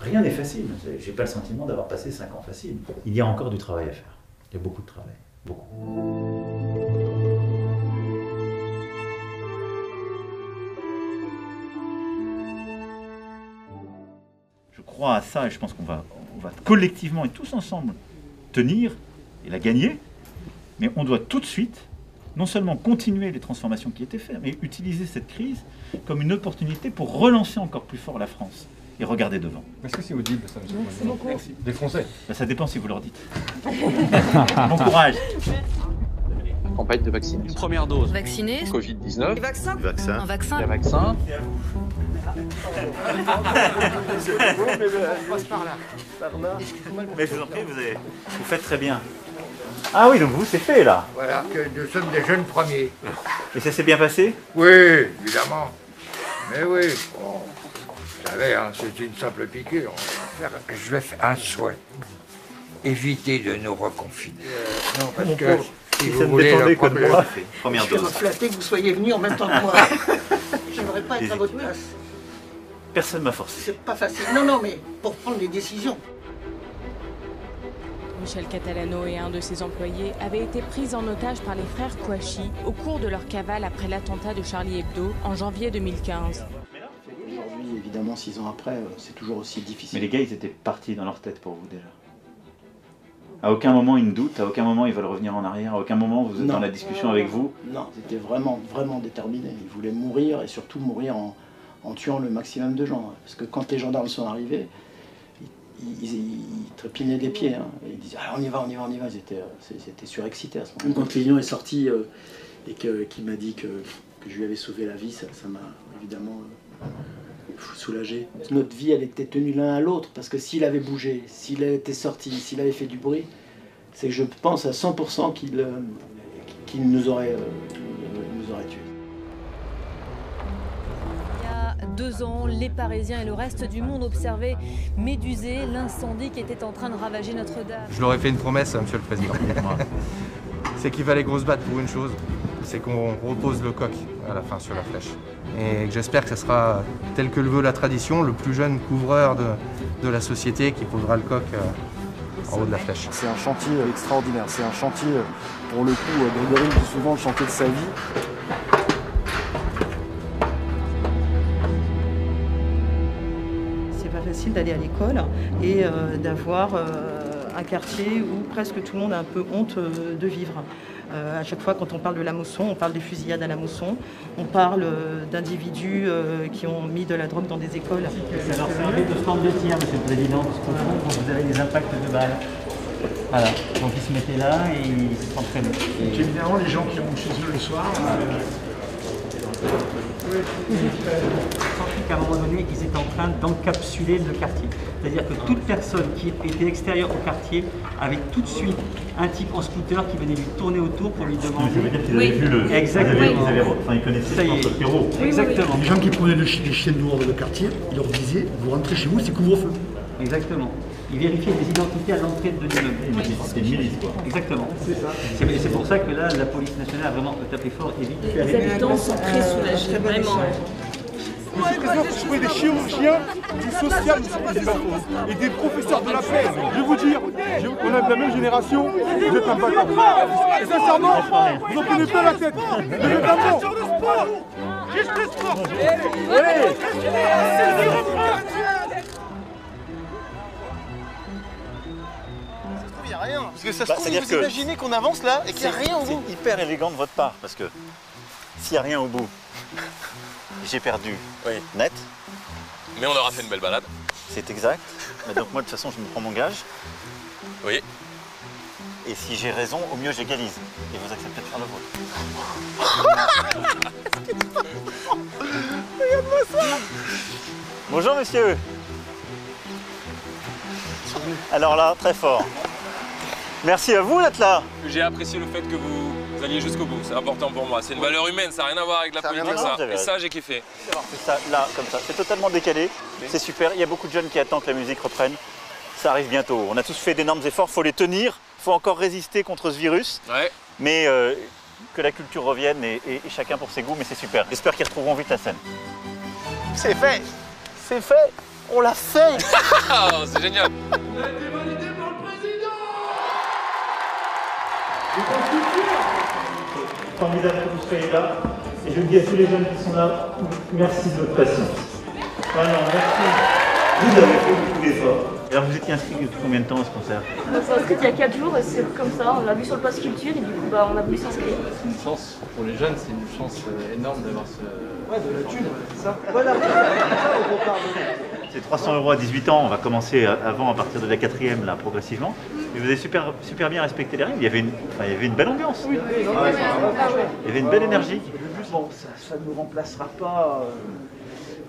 rien n'est facile. J'ai pas le sentiment d'avoir passé 5 ans faciles. Il y a encore du travail à faire. Il y a beaucoup de travail. Beaucoup. Je crois à ça et je pense qu'on va collectivement et tous ensemble tenir et la gagner. Mais on doit tout de suite non seulement continuer les transformations qui étaient faites, mais utiliser cette crise comme une opportunité pour relancer encore plus fort la France et regarder devant. Est-ce que c'est audible ça? Merci beaucoup. Des Français. Ça dépend si vous leur dites. Bon courage. Campagne de vaccination. Une première dose. Vacciné. Covid-19. Les vaccins. Vaccin. Un vaccin. Les vaccins. Mais je vous en prie, vous faites très bien. Ah oui, donc vous, c'est fait là. Voilà, que nous sommes des jeunes premiers. Et ça s'est bien passé? Oui, évidemment. Mais oui, bon, vous savez, hein, c'est une simple piqûre. Je vais faire un souhait. Évitez de nous reconfiner. Non, parce que si vous voulez le problème... Première Je suis dose. flatté que vous soyez venu en même temps que moi. J'aimerais pas être à votre place. Personne m'a forcé. C'est pas facile. Non, non, mais pour prendre des décisions. Michel Catalano et un de ses employés avaient été pris en otage par les frères Kouachi au cours de leur cavale après l'attentat de Charlie Hebdo en janvier 2015. Aujourd'hui, évidemment, 6 ans après, c'est toujours aussi difficile. Mais les gars, ils étaient partis dans leur tête pour vous déjà. À aucun moment ils ne doutent, à aucun moment ils veulent revenir en arrière, à aucun moment vous êtes dans la discussion avec vous. Non, ils étaient vraiment, vraiment déterminés. Ils voulaient mourir et surtout mourir en tuant le maximum de gens. Parce que quand les gendarmes sont arrivés, ils trépignaient des pieds. Hein. Et ils disaient ah, on y va, on y va, on y va. C'était surexcité à ce moment-là. Quand Léon est sorti et qu'il m'a dit que je lui avais sauvé la vie, ça m'a évidemment soulagé. Notre vie, elle était tenue l'un à l'autre, parce que s'il avait bougé, s'il était sorti, s'il avait fait du bruit, c'est que je pense à 100% qu'il nous aurait tués. Il y a 2 ans, les Parisiens et le reste du monde observaient médusé l'incendie qui était en train de ravager Notre-Dame. Je leur ai fait une promesse, Monsieur le Président. C'est qu'il fallait qu'on se batte pour une chose, c'est qu'on repose le coq à la fin sur la flèche. Et j'espère que ce sera, tel que le veut la tradition, le plus jeune couvreur de la société qui posera le coq en haut de la flèche. C'est un chantier extraordinaire, c'est un chantier, pour le coup, Grégory dit souvent le chantier de sa vie. C'est pas facile d'aller à l'école et d'avoir un quartier où presque tout le monde a un peu honte de vivre. À chaque fois, quand on parle de la Mosson, on parle des fusillades à la Mosson, on parle d'individus qui ont mis de la drogue dans des écoles. Alors, c'est un but de stand de tir, Monsieur le Président, parce qu'au fond, quand vous avez des impacts de balles, voilà, donc ils se mettaient là et ils s'entraînaient. J'aime bien les gens qui rentrent chez eux le soir. Qu'à un moment donné, ils étaient en train d'encapsuler le quartier. C'est-à-dire que toute personne qui était extérieure au quartier avait tout de suite un type en scooter qui venait lui tourner autour pour lui demander... Ça veut dire qu'ils avaient vu le... Exactement. Ils connaissaient François Pirot. Exactement. Les gens qui prenaient les chiens noirs dans le quartier, ils leur disaient, vous rentrez chez vous, c'est couvre-feu. Exactement. Ils vérifiaient les identités à l'entrée de l'immeuble. C'était une milice, quoi. Exactement. C'est ça. C'est pour ça que là, la police nationale a vraiment tapé fort et vite. Les habitants sont très soulagés, vraiment. Je trouvais des chirurgiens, du social, Monsieur le Président, et des professeurs de la paix. Je vais vous dire, on a de la même génération, vous êtes un bâtard. Et sincèrement, vous en prenez pas la tête. Vous êtes un mort. Sur le sport. Juste le sport. Il n'y a rien. Parce que ça se trouve, vous imaginez qu'on avance là et qu'il n'y a rien au bout. C'est hyper élégant de votre part, parce que s'il n'y a rien au bout, j'ai perdu net. Mais on aura fait une belle balade. C'est exact. Mais donc moi, de toute façon, je me prends mon gage. Oui. Et si j'ai raison, au mieux, j'égalise. Et vous acceptez de faire le vôtre. Regarde-moi ça. Bonjour, monsieur. Alors là, très fort. Merci à vous d'être là. J'ai apprécié le fait que vous alliez jusqu'au bout, c'est important pour moi. C'est une valeur humaine, ça n'a rien à voir avec la politique, ça. Et ça, j'ai kiffé. C'est ça, là, comme ça. C'est totalement décalé. C'est super. Il y a beaucoup de jeunes qui attendent que la musique reprenne. Ça arrive bientôt. On a tous fait d'énormes efforts. Il faut les tenir. Il faut encore résister contre ce virus. Ouais. Mais que la culture revienne et chacun pour ses goûts. Mais c'est super. J'espère qu'ils retrouveront vite la scène. C'est fait. C'est fait. On l'a fait. C'est génial. Formidable que vous soyez là. Et je dis à tous les jeunes qui sont là, merci de votre patience. Vraiment, merci. Vous avez fait beaucoup d'efforts. Alors vous étiez inscrit depuis combien de temps à ce concert? On s'est inscrit il y a 4 jours et c'est comme ça, on l'a vu sur le pass culture et du coup on a voulu s'inscrire. C'est une chance pour les jeunes, c'est une chance énorme d'avoir ce... Ouais, de la thune, c'est ça. Voilà, c'est 300 € à 18 ans, on va commencer avant à partir de la 4e là progressivement. Mais vous avez super bien respecté les règles, il y avait une belle ambiance. Oui, il y avait une belle énergie. Bon, ça ne nous remplacera pas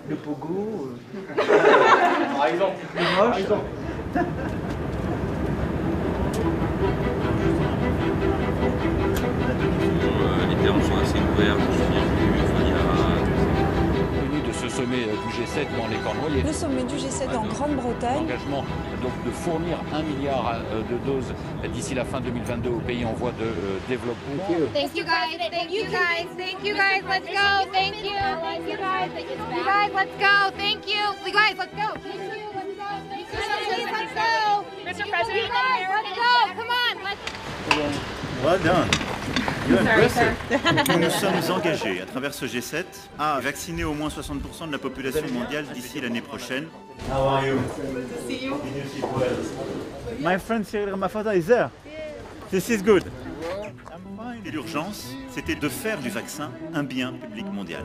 le pogo. Par exemple. Le moche. Les termes sont assez ouverts, je suis venu de ce sommet du G7 dans les Cornouailles. Le sommet du G7 en Grande-Bretagne. L'engagement donc de fournir 1 milliard de doses d'ici la fin 2022 aux pays en voie de développement. Thank you guys, thank you guys, thank you guys, let's go, thank you, thank you guys, you guys, let's go, thank you, you guys, let's go, thank you, let's go, Mr. President, let's go, come on, let's Well done. Sorry, Nous nous sommes engagés à travers ce G7 à vacciner au moins 60% de la population mondiale d'ici l'année prochaine. How are you? Good to see you. My friend Cyril Ramaphosa is there. This is good. Et l'urgence, c'était de faire du vaccin un bien public mondial.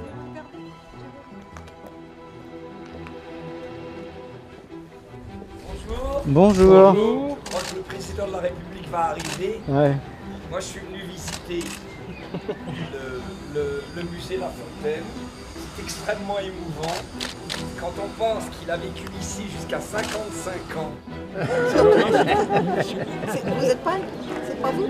Bonjour. Bonjour. Je crois que le président de la République va arriver. Ouais. Moi, je suis venu visiter le musée La Fontaine. C'est extrêmement émouvant quand on pense qu'il a vécu ici jusqu'à 55 ans. Vous êtes pas... C'est pas vous?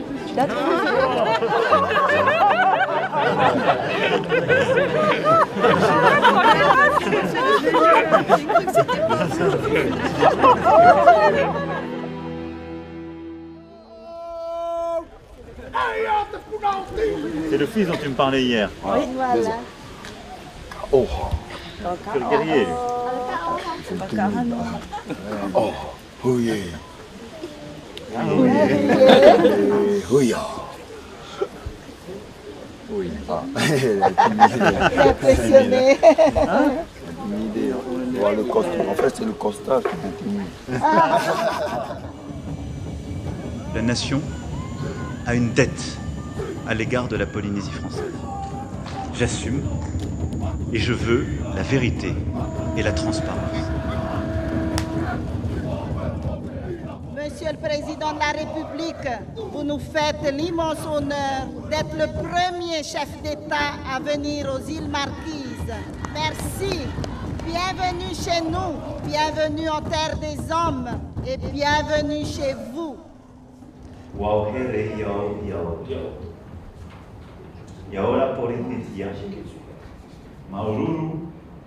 C'est le fils dont tu me parlais hier. Oui, voilà. Oh, quel guerrier. Oh, oui. Oui. Oui. Oui. Il est impressionné. Le constat, en fait, c'est le constat qui m'intimide. La nation a une dette à l'égard de la Polynésie française. J'assume et je veux la vérité et la transparence. Monsieur le Président de la République, vous nous faites l'immense honneur d'être le premier chef d'État à venir aux îles Marquises. Merci. Bienvenue chez nous, bienvenue en terre des hommes et bienvenue chez vous. Yaola Polynesia, Maururu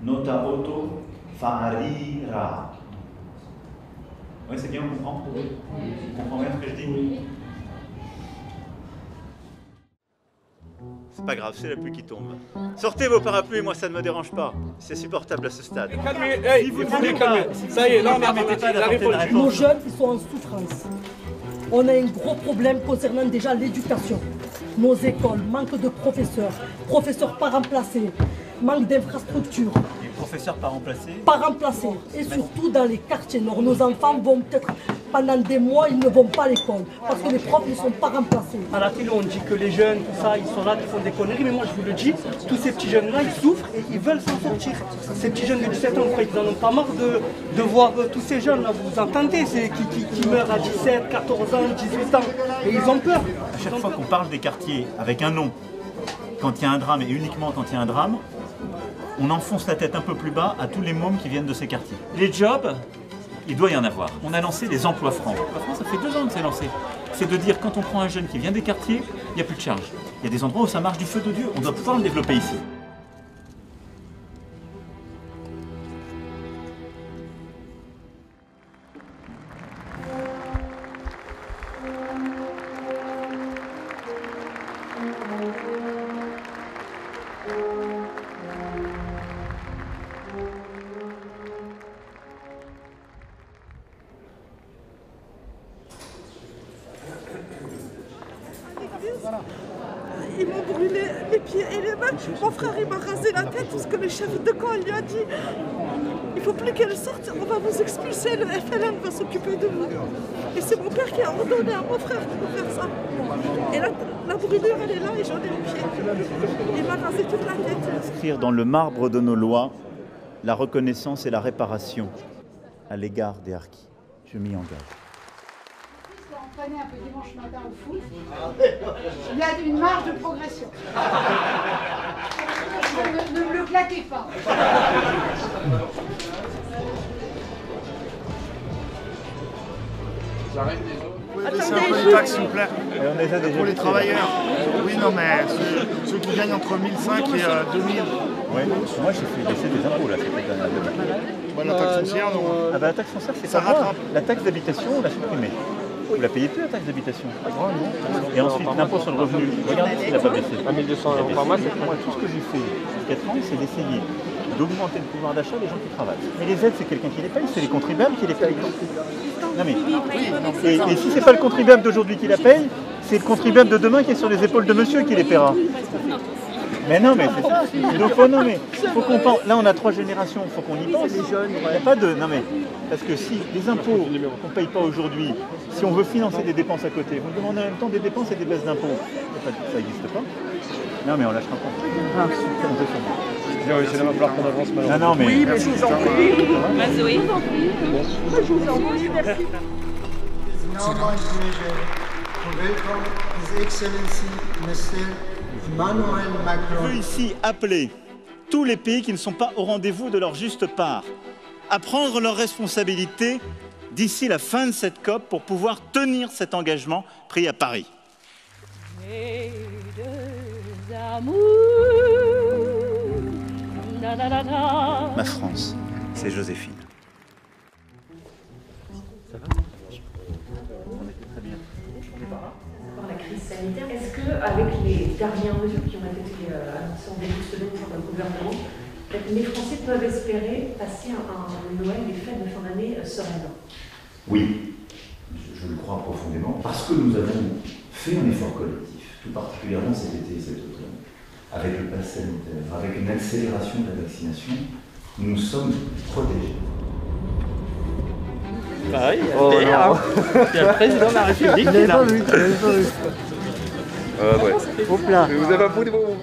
Nota Oto Farira. Oui, c'est bien, on comprend. On comprend bien ce que je dis. C'est pas grave, c'est la pluie qui tombe. Sortez vos parapluies, moi ça ne me dérange pas. C'est supportable à ce stade. Calmez, hey, il faut calmer. Ça y est, là on a répondu. Nos jeunes, ils sont en souffrance. On a un gros problème concernant déjà l'éducation. Nos écoles manquent de professeurs, professeurs pas remplacés, manque d'infrastructures. Les professeurs pas remplacés? Pas remplacés. Et surtout dans les quartiers nord. Nos enfants vont peut-être, pendant des mois, ils ne vont pas à l'école. Parce que les profs ne sont pas remplacés. À la télé, on dit que les jeunes, tout ça, ils sont là, ils font des conneries. Mais moi, je vous le dis, tous ces petits jeunes-là, ils souffrent et ils veulent s'en sortir. Ces petits jeunes de 17 ans, ils en ont pas marre de voir tous ces jeunes-là. Vous entendez, qui meurent à 17, 14 ans, 18 ans. Et ils ont peur. À chaque fois qu'on parle des quartiers avec un nom, quand il y a un drame et uniquement quand il y a un drame, on enfonce la tête un peu plus bas à tous les mômes qui viennent de ces quartiers. Les jobs, il doit y en avoir. On a lancé les emplois francs. La France, ça fait 2 ans que c'est lancé. C'est de dire, quand on prend un jeune qui vient des quartiers, il n'y a plus de charge. Il y a des endroits où ça marche du feu de Dieu. On doit pouvoir le développer ici. brûlé les pieds et les mains. Mon frère, il m'a rasé la tête parce que le chef de camp lui a dit il ne faut plus qu'elle sorte, on va vous expulser, le FLN va s'occuper de vous. Et c'est mon père qui a ordonné à mon frère de faire ça. Et la brûlure, elle est là et j'en ai au pied. Il m'a rasé toute la tête. Inscrire dans le marbre de nos lois la reconnaissance et la réparation à l'égard des harkis. Je m'y engage. On prenait un peu dimanche matin au foot. Il y a une marge de progression. Ne me le claquez pas. J'arrête les autres. Vous pouvez baisser un peu les taxes, s'il vous plaît, pour les travailleurs. Oui, non, mais ceux qui gagnent entre 1005 et 2000. Ouais, moi j'ai fait baisser des impôts là cette année. La taxe foncière, non. Ah bah la taxe foncière, c'est pas grave. La taxe d'habitation, on l'a supprimée. Vous la payez plus la taxe d'habitation. Et ensuite, l'impôt sur le revenu, regardez s'il n'a pas baissé. À 1200 € par mois, c'est moi. Tout ce que j'ai fait jusqu'à 4 ans, c'est d'essayer d'augmenter le pouvoir d'achat des gens qui travaillent. Mais les aides, c'est quelqu'un qui les paye, c'est les contribuables qui les payent. Non mais, et si c'est pas le contribuable d'aujourd'hui qui la paye, c'est le contribuable de demain qui est sur les épaules de monsieur qui les paiera. Mais non, mais c'est ça. Donc, non, mais faut qu'on pense. Là, on a 3 générations, il faut qu'on y pense. Il n'y a pas de. Non, mais. Parce que si les impôts qu'on ne paye pas aujourd'hui, si on veut financer des dépenses à côté, vous demandez en même temps des dépenses et des baisses d'impôts. Ça n'existe pas. Non, mais on lâchera pas. Ah, super, on peut faire. C'est là, il va falloir qu'on avance malheureusement. Non, mais. Oui, mais je vous en prie. Vas-y. Je vous en prie. Je vous en prie, merci. Je veux ici appeler tous les pays qui ne sont pas au rendez-vous de leur juste part à prendre leurs responsabilités d'ici la fin de cette COP pour pouvoir tenir cet engagement pris à Paris. Ma France, c'est Joséphine. Ça va ? On était très bien. La crise sanitaire, est-ce qu'avec les dernières mesures qui ont été annoncées en début de semaine par le gouvernement, les Français peuvent espérer passer un Noël, des fêtes de fin d'année sereinement? Oui, je le crois profondément, parce que nous avons fait un effort collectif, tout particulièrement cet été et cet automne, avec le pass sanitaire, avec une accélération de la vaccination, nous sommes protégés. Bah oui, il y a le président de la République qui est là. Ouais. Vous avez un peu de vos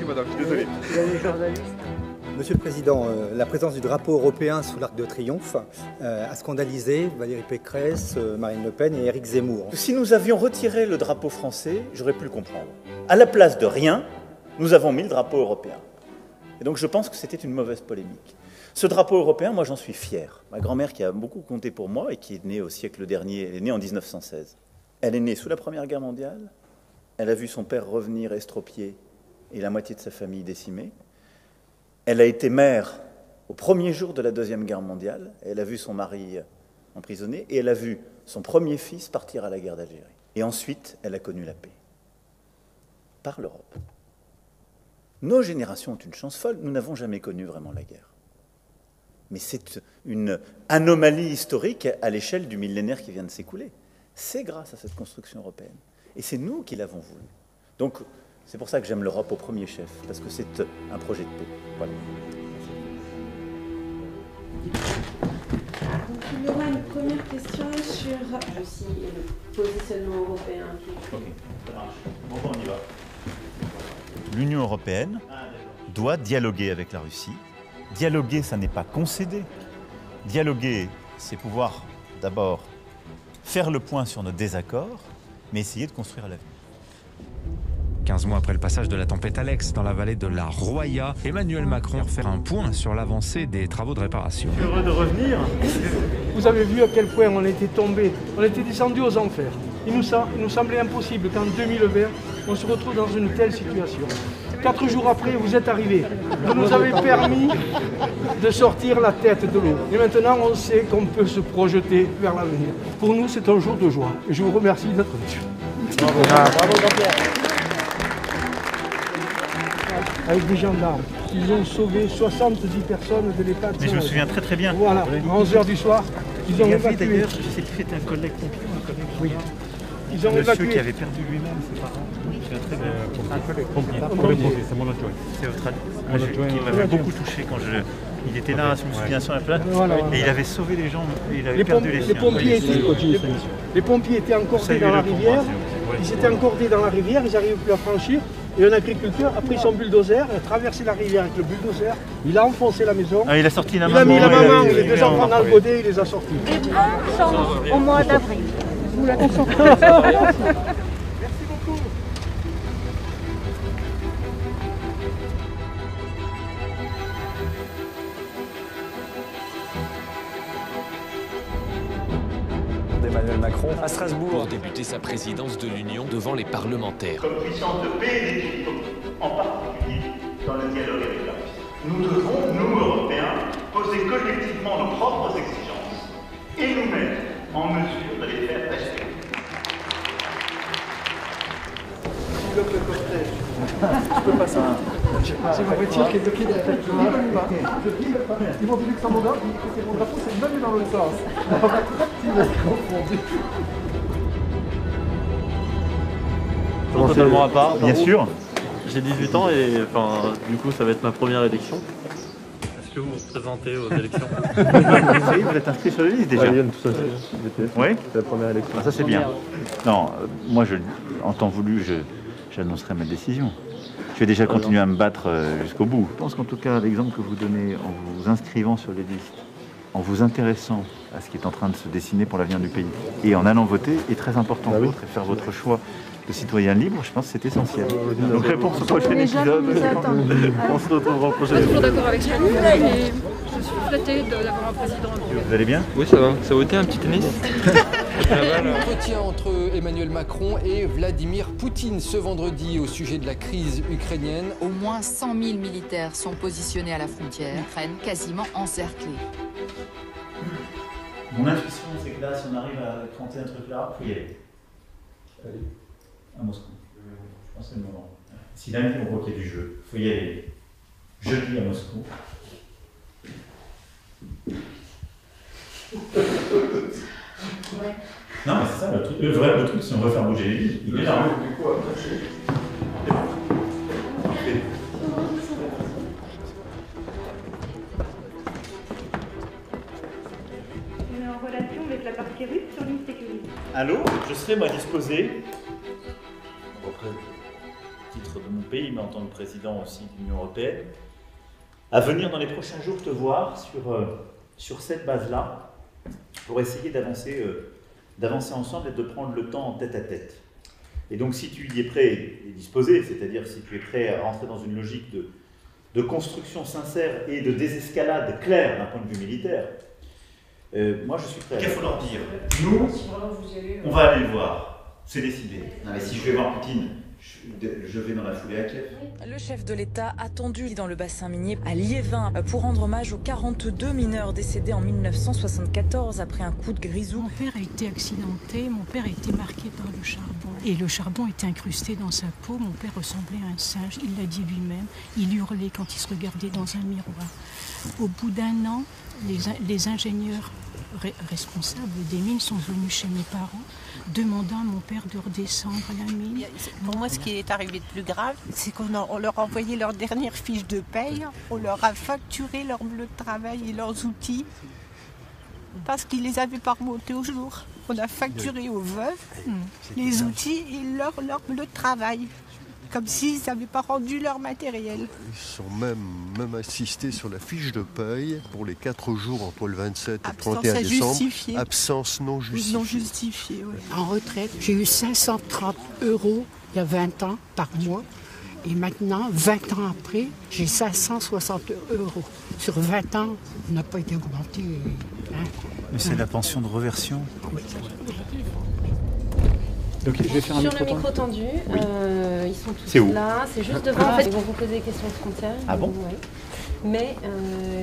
madame, je suis désolé. Monsieur le Président, la présence du drapeau européen sous l'Arc de Triomphe a scandalisé Valérie Pécresse, Marine Le Pen et Éric Zemmour. Si nous avions retiré le drapeau français, j'aurais pu le comprendre. À la place de rien, nous avons mis le drapeau européen. Et donc je pense que c'était une mauvaise polémique. Ce drapeau européen, moi j'en suis fier. Ma grand-mère qui a beaucoup compté pour moi et qui est née au siècle dernier, elle est née en 1916. Elle est née sous la Première Guerre mondiale, elle a vu son père revenir estropié et la moitié de sa famille décimée. Elle a été mère au premier jour de la Deuxième Guerre mondiale, elle a vu son mari emprisonné et elle a vu son premier fils partir à la guerre d'Algérie. Et ensuite, elle a connu la paix. Par l'Europe. Nos générations ont une chance folle, nous n'avons jamais connu vraiment la guerre. Mais c'est une anomalie historique à l'échelle du millénaire qui vient de s'écouler. C'est grâce à cette construction européenne. Et c'est nous qui l'avons voulu. Donc, c'est pour ça que j'aime l'Europe au premier chef, parce que c'est un projet de paix. Voilà. Donc, il y aura une première question sur aussi le positionnement européen. Ok, ça marche. Bon, on y va. L'Union européenne doit dialoguer avec la Russie. Dialoguer, ça n'est pas concéder. Dialoguer, c'est pouvoir d'abord faire le point sur nos désaccords, mais essayer de construire l'avenir. 15 mois après le passage de la tempête Alex dans la vallée de la Roya, Emmanuel Macron va faire un point sur l'avancée des travaux de réparation. Heureux de revenir. Vous avez vu à quel point on était tombé, on était descendu aux enfers. Il nous semblait impossible qu'en 2020, on se retrouve dans une telle situation. 4 jours après, vous êtes arrivés. Vous nous avez permis de sortir la tête de l'eau. Et maintenant, on sait qu'on peut se projeter vers l'avenir. Pour nous, c'est un jour de joie. Et je vous remercie d'être venus. Bravo, bravo Jean-Pierre. Avec des gendarmes. Ils ont sauvé 70 personnes de l'EHPAD. Mais je me souviens très très bien. Voilà, à 11h du soir, ils ont évacué. D'ailleurs, je sais plus, c'était un collègue pompier ou un collègue. Oui. Ils ont Monsieur évacué. qui avait perdu lui-même ses parents. C'est un très bien. C'est mon adjoint. C'est votre adjoint qui m'avait beaucoup touché quand il était là, je me souviens sur la place, et il avait sauvé les gens, et il avait perdu les siens. Les pompiers étaient encordés dans la rivière, ils étaient encordés dans la rivière, ils n'arrivaient plus à franchir, et un agriculteur a pris son bulldozer, a traversé la rivière avec le bulldozer, il a enfoncé la maison, il a sorti la il maman, a mis la maman et les deux enfants dans le godet, il les a sortis. Les bons sont au mois d'avril. Vous la d'Emmanuel Macron à Strasbourg. Pour débuter sa présidence de l'Union devant les parlementaires. Comme puissance de paix et d'équilibre, en particulier dans le dialogue avec la Russie. Nous devons, nous Européens, poser collectivement nos propres exigences et nous mettre en mesure de les faire respecter. Je bloque le cortège. Je peux pas ça. J'ai ma voiture qui est bloquée derrière. Je rigole pas. Ils m'ont dit Luxembourg, c'est mon drapeau, c'est même dans l'autre sens. On va confondu. Totalement à part, bien sûr. J'ai 18 ans et enfin, du coup ça va être ma première élection. Est-ce que vous vous présentez aux élections? Oui, vous êtes inscrit sur les listes déjà. Tout ça, oui, c'est la première élection. Ça c'est bien. Non, moi en temps voulu, j'annoncerai ma décision. Je vais déjà continuer à me battre jusqu'au bout. Je pense qu'en tout cas, l'exemple que vous donnez en vous inscrivant sur les listes, en vous intéressant à ce qui est en train de se dessiner pour l'avenir du pays, et en allant voter, est très important pour vous, et faire votre choix de citoyen libre, je pense que c'est essentiel. Donc réponse au prochain épisode. On se retrouvera au prochain Je suis épisode. d'accord avec ça. Et je suis flattée d'avoir un président. Vous allez bien? Oui, ça va. Ça a été un petit tennis. Entretien entre Emmanuel Macron et Vladimir Poutine ce vendredi au sujet de la crise ukrainienne. Au moins 100 000 militaires sont positionnés à la frontière. L'Ukraine quasiment encerclée. Mon intuition, c'est que là, si on arrive à tenter un truc là, il faut y aller. À Moscou. Je pense que c'est le moment. Si lundi on voit qu'il y a du jeu, il faut y aller. Jeudi à Moscou. Non, mais c'est ça le truc. Le truc, si on veut faire bouger les lignes, il est là. On est en relation avec la partie russe sur l'île sécurité. Allô, je serai moi disposé, au titre de mon pays, mais en tant que président aussi de l'Union européenne, à venir dans les prochains jours te voir sur cette base-là, pour essayer d'avancer ensemble et de prendre le temps en tête à tête. Et donc si tu y es prêt et disposé, c'est-à-dire si tu es prêt à rentrer dans une logique de construction sincère et de désescalade claire d'un point de vue militaire, moi je suis prêt. Qu'il faut leur dire, nous, on va aller le voir, c'est décidé. Non, mais si je vais voir Poutine, je vais dans la foulée à Kiev. Le chef de l'État attendu dans le bassin minier à Liévin pour rendre hommage aux 42 mineurs décédés en 1974 après un coup de grisou. Mon père a été accidenté, mon père a été marqué par le charbon. Et le charbon était incrusté dans sa peau. Mon père ressemblait à un singe, il l'a dit lui-même. Il hurlait quand il se regardait dans un miroir. Au bout d'un an, les ingénieurs responsables des mines sont venus chez mes parents, demandant à mon père de redescendre à la mine. Pour moi, ce qui est arrivé de plus grave, c'est qu'on leur a envoyé leur dernière fiche de paye, on leur a facturé leur bleu de travail et leurs outils, parce qu'ils les avaient pas remontés au jour. On a facturé aux veuves les outils et leur bleu de travail, comme s'ils n'avaient pas rendu leur matériel. Ils sont même insistés sur la fiche de paye pour les 4 jours entre le 27 et le 31 décembre. Absence non justifiée. Non justifiée, oui. En retraite, j'ai eu 530 € il y a 20 ans par mois. Et maintenant, 20 ans après, j'ai 560 €. Sur 20 ans, on n'a pas été augmenté. Mais c'est la pension de reversion. Oui. Donc, je vais faire Sur le micro tendu, oui. Ils sont tous c'est où là, c'est juste devant. En fait, ils vont vous poser des questions de frontières. Ah bon? Oui. Mais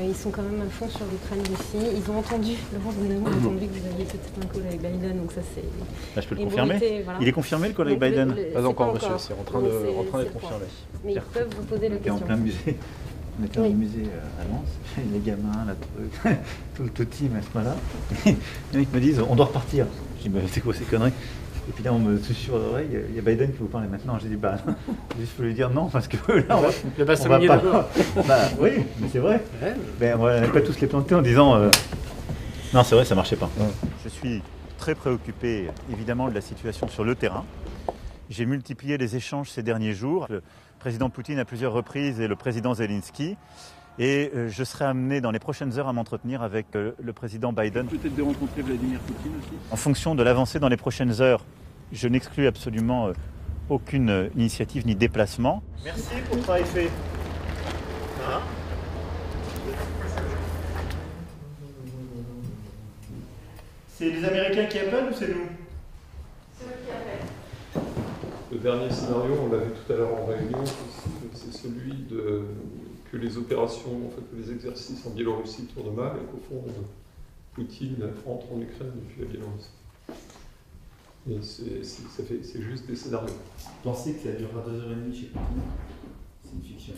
ils sont quand même à fond sur l'Ukraine-Russie. Ils ont entendu, Laurence Bonamy a entendu que vous aviez peut-être un call avec Biden, donc ça c'est... Là, je peux le confirmer. Voilà. Il est confirmé le call avec Biden? Pas encore, monsieur, c'est en train d'être confirmé. Mais ils peuvent vous poser la question. On était en plein musée. On était au musée à Lens, les gamins, la truc, tout le team à ce moment-là. Les mecs me disent, on doit repartir. Je dis, mais c'est quoi ces conneries? Et puis là, on me touche sur l'oreille, il y a Biden qui vous parlait maintenant. J'ai dit, bah, il faut lui dire non, parce que là, on va, le bassin minier d'abord. Bah oui, mais c'est vrai. Ouais. Ben, on va pas tous les planter en disant, non, c'est vrai, ça marchait pas. Ouais. Je suis très préoccupé, évidemment, de la situation sur le terrain. J'ai multiplié les échanges ces derniers jours. Le président Poutine à plusieurs reprises et le président Zelensky. Et je serai amené dans les prochaines heures à m'entretenir avec le président Biden. Peut-être de rencontrer Vladimir Poutine aussi. En fonction de l'avancée dans les prochaines heures, je n'exclus absolument aucune initiative ni déplacement. Merci pour le travail fait. C'est les Américains qui appellent ou c'est nous? C'est eux qui appellent. Le dernier scénario, on l'a vu tout à l'heure en réunion, c'est celui que les opérations, en fait, que les exercices en Biélorussie tournent mal et qu'au fond, Poutine entre en Ukraine depuis la Biélorussie. Et c'est juste des scénarios. Pensez que ça durera 2h30 chez Poutine? C'est une fiction.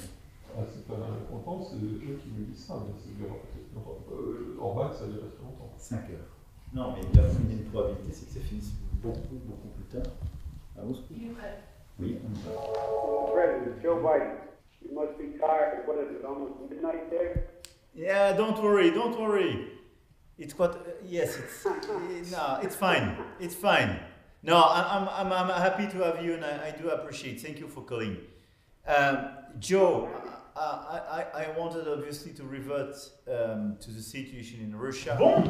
Ah, c'est pas la récompense, c'est eux qui nous disent ça, mais ça durera peut-être longtemps. En bas, ça durerait très longtemps. 5 heures. Non, mais il y a une probabilité, c'est que ça finisse beaucoup plus tard. À Moscou. Oui, on y va. President Joe Biden, you must be tired. What is it, almost midnight there? Yeah, don't worry. It's what? Yes, it's fine. It's fine. No, I'm happy to have you, and I do appreciate. Thank you for calling. Joe, I wanted obviously to revert to the situation in Russia. Bon.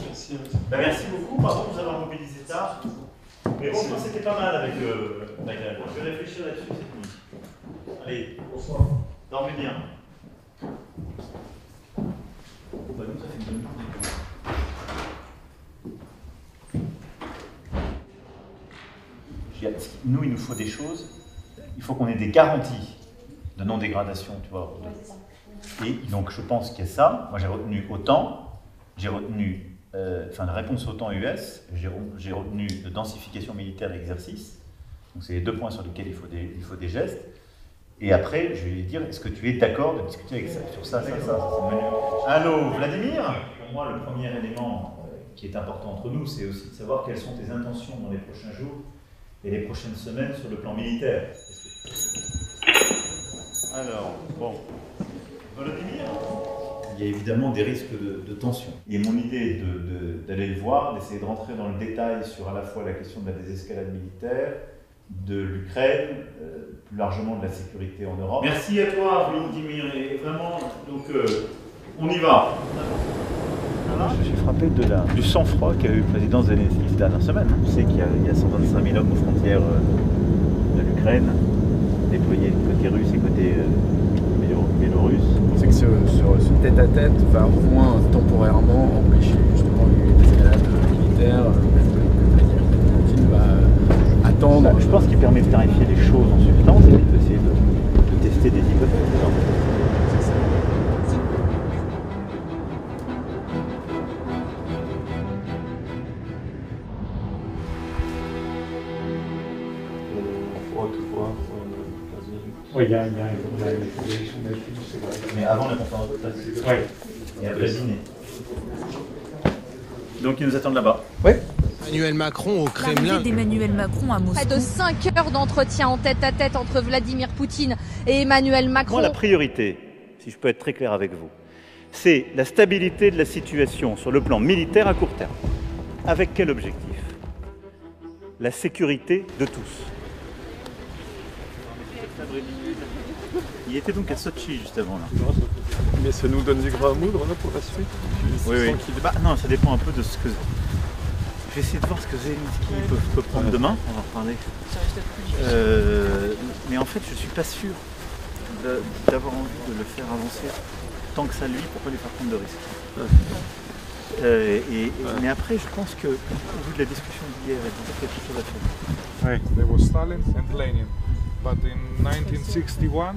Merci. Merci beaucoup. Pardon de vous avoir mobilisé tard. Mais bon, je pense que c'était pas mal avec Michael. Je vais réfléchir là-dessus cette nuit. Allez, bonsoir. Dormez bien. Bah, nous, ça fait une bonne journée. Nous, il nous faut des choses. Il faut qu'on ait des garanties de non-dégradation, tu vois. Et donc, je pense qu'il y a ça. Moi, j'ai retenu OTAN. J'ai retenu la réponse OTAN US, j'ai retenu de densification militaire et exercice. Donc c'est les 2 points sur lesquels il faut des gestes. Et après, je vais lui dire, est-ce que tu es d'accord de discuter avec ça, sur ça, Allô, Vladimir? Pour moi, le premier élément qui est important entre nous, c'est aussi de savoir quelles sont tes intentions dans les prochains jours et les prochaines semaines sur le plan militaire. Alors, bon, Vladimir, il y a évidemment des risques de tension. Et mon idée est d'aller le voir, d'essayer de rentrer dans le détail sur à la fois la question de la désescalade militaire, de l'Ukraine, plus largement de la sécurité en Europe. Merci à toi, Vladimir, et vraiment, donc on y va. Je suis frappé du sang-froid qu'a eu le président Zelensky ces dernières semaines. On sait qu'il y a 125 000 hommes aux frontières de l'Ukraine, déployés côté russe et côté biélorusse. C'est que ce tête-à-tête va au moins temporairement empêcher justement les escalades militaires. Poutine va attendre. Je pense qu'il permet de clarifier les choses en substance et d'essayer de tester des hypothèses. Oui, il y a une proposition là-dessus, c'est vrai. Mais avant la conférence de presse. Oui. Et après le dîner. Donc ils nous attendent là-bas. Oui. Emmanuel Macron au Kremlin. L'arrivée d'Emmanuel Macron à Moscou. Près de 5 heures d'entretien en tête-à-tête entre Vladimir Poutine et Emmanuel Macron. Moi, la priorité, si je peux être très clair avec vous, c'est la stabilité de la situation sur le plan militaire à court terme. Avec quel objectif? La sécurité de tous. Il était donc à Sochi juste avant là. Mais ça nous donne du grain à moudre là, pour la suite. Oui. Bah, non, ça dépend un peu de ce que... Je vais essayer de voir ce que Zelensky peut prendre demain, on va en reparler. Mais en fait, je ne suis pas sûr d'avoir envie de le faire avancer tant que ça lui pour ne pas lui faire prendre de risques. Mais après, je pense qu'au vu de la discussion d'hier, il y a quelque chose à faire. There was Stalin and Lenin, but in 1961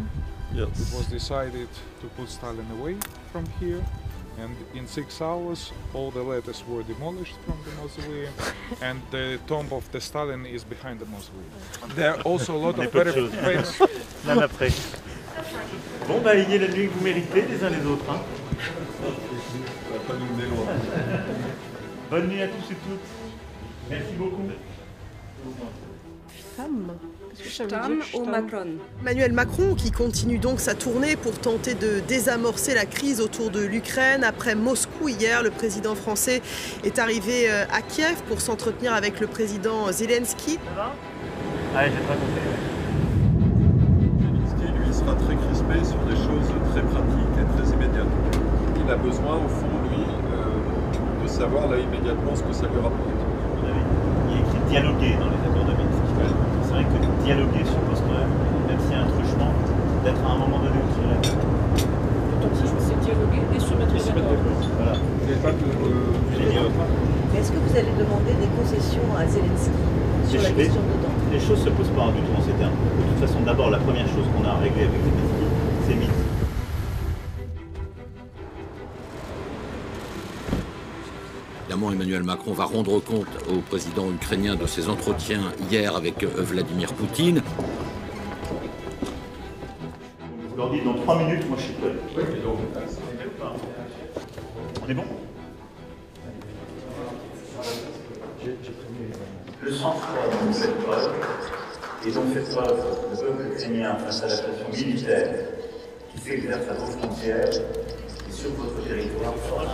it was decided to put Stalin away from here. And in 6 hours, all the letters were demolished from the mausoleum, and the tomb of the Stalin is behind the mausoleum. There are also a lot of very famous... Même après. Bon, bah, ayez la nuit que vous méritez les uns les autres. Hein. Pas nous mener loin. Bonne nuit à tous et toutes. Merci beaucoup. Emmanuel Macron qui continue donc sa tournée pour tenter de désamorcer la crise autour de l'Ukraine. Après Moscou hier, le président français est arrivé à Kiev pour s'entretenir avec le président Zelensky. Ça va ? Allez, je vais te raconter. Zelensky, lui, sera très crispé sur des choses très pratiques et très immédiates. Il a besoin, au fond, lui, de savoir là immédiatement ce que ça lui rapporte. Il est écrit dialoguer dans les accords de Minsk. C'est vrai que dialoguer suppose quand même s'il y a un truchement, d'être à un moment donné où il reste. L'objectif, c'est dialoguer et se mettre d'accord. Voilà. Est-ce que vous allez demander des concessions à Zelensky sur la question de l'OTAN? Les choses ne se posent pas du tout en ces termes. De toute façon, d'abord, la première chose qu'on a à régler avec Zelensky, c'est Minsk. Évidemment, Emmanuel Macron va rendre compte au président ukrainien de ses entretiens hier avec Vladimir Poutine. Vous leur dites dans 3 minutes, moi je suis prêt. Oui, on est bon? Le sang-froid dont vous faites preuve, et dont fait preuve le peuple ukrainien face à la pression militaire qui s'exerce à vos frontières et sur votre territoire fort.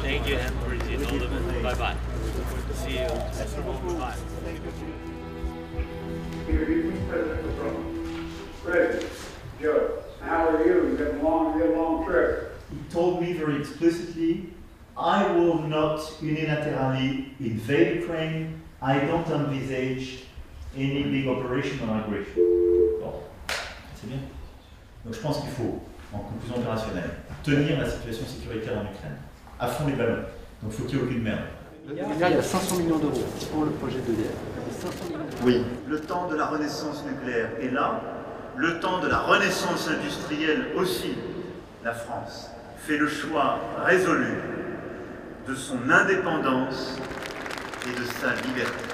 Thank you, and bye bye. See you. Bye. Fred, Joe, how are you? You've got a real long trip. He told me very explicitly, I will not unilaterally invade Ukraine. I don't envisage any big operation or aggression. Bon, c'est bien. Donc je pense qu'il faut, en conclusion opérationnelle, tenir la situation sécuritaire en Ukraine. À fond les ballons. Donc il faut qu'il n'y ait aucune merde. Il y a 500 millions d'euros pour le projet d'EDF. Oui. Le temps de la renaissance nucléaire est là. Le temps de la renaissance industrielle aussi. La France fait le choix résolu de son indépendance et de sa liberté.